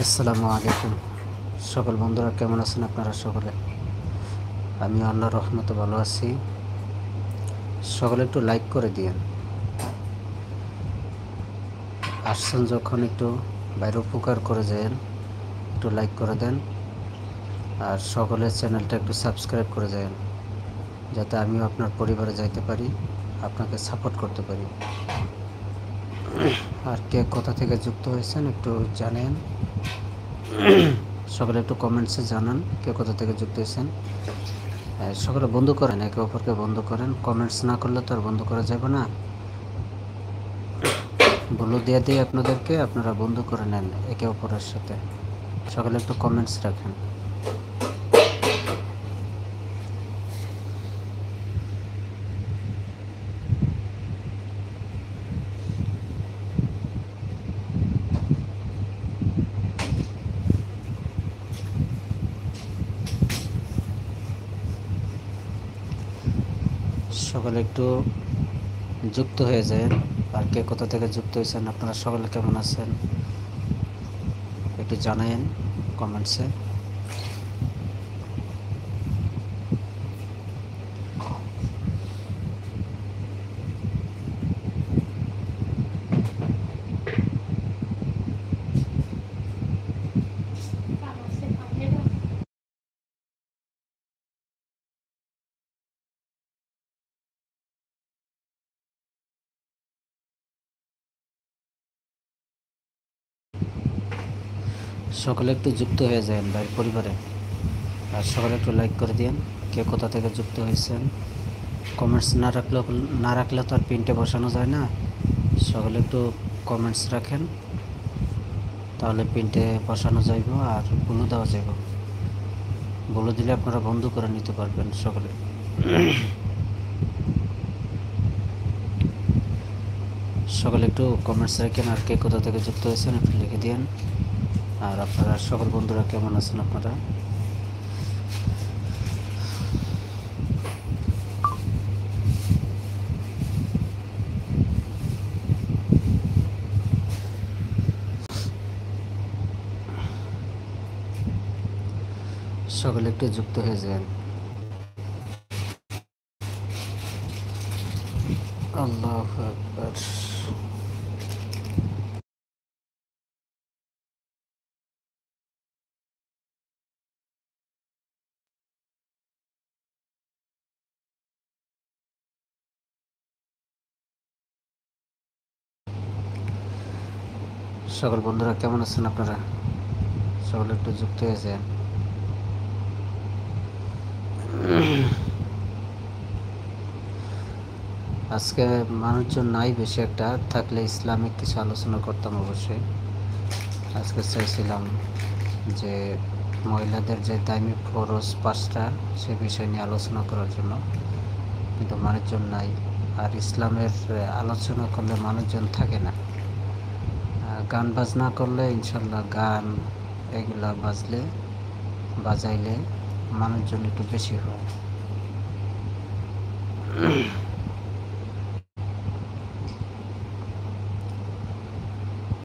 আসসালামু আলাইকুম। সকল বন্ধুরা কেমন আছেন আপনারা সকলে? আমি আল্লাহর রহমতে ভালো আছি। সকলে একটু লাইক করে দিয়েন। আসছেন যখন একটু বাইরে উপকার করে যান, একটু লাইক করে দেন। আর সকলের চ্যানেলটা একটু সাবস্ক্রাইব করে যান, যাতে আমিও আপনার পরিবারে যাইতে পারি, আপনাকে সাপোর্ট করতে পারি। আর কে কোথা থেকে যুক্ত হয়েছেন একটু জানেন। সকলে একটু কমেন্টসে জানান কে কোথা থেকে যুক্ত হয়েছেন। সকলে বন্ধ করেন, একে অপরকে বন্ধ করেন। কমেন্টস না করলে তো আর বন্ধ করা যাবে না। বলে দিয়ে দিই আপনাদেরকে, আপনারা বন্ধ করে নেন একে অপরের সাথে। সকলে একটু কমেন্টস রাখেন। সকলে একটু যুক্ত হয়ে যায়। আর কে কোথা থেকে যুক্ত হয়েছেন, আপনারা সকলে কেমন আছেন একটু জানায়েন কমেন্টসে। সকলে একটু যুক্ত হয়ে যায় ভাই পরিবারে। আর সকলে একটু লাইক করে দিন কে কোথা থেকে যুক্ত হয়েছেন। কমেন্টস না রাখলে তো আর পিনটে বসানো যায় না। সকলে একটু কমেন্টস রাখেন, তাহলে পিনটে বসানো যাইব আর বলে দেওয়া যাইব। বলে দিলে আপনারা বন্ধ করে নিতে পারবেন সকলে। সকলে একটু কমেন্টস রাখেন আর কে কোথা থেকে যুক্ত হয়েছেন একটু লিখে দিন। আর আপনারা সকল বন্ধুরা কেমন আছেন আপনারা? সকলে একটু যুক্ত হয়ে যান। আল্লাহু আকবার। সকল বন্ধুরা কেমন আছেন আপনারা? সকলে একটু যুক্ত হয়ে যান। আজকে মানুষজন নাই বেশি একটা, থাকলে ইসলামিক কিছু আলোচনা করতাম অবশ্যই। আজকে চাইছিলাম যে মহিলাদের যে দামি ফরজ 5টা সে বিষয় নিয়ে আলোচনা করার জন্য, কিন্তু মানুষজন নাই। আর ইসলামের আলোচনা করলে মানুষজন থাকে না। গান বাজনা করলে ইনশাল্লাহ গান এগুলা বাজাইলে মানুষজন একটু বেশি হয়।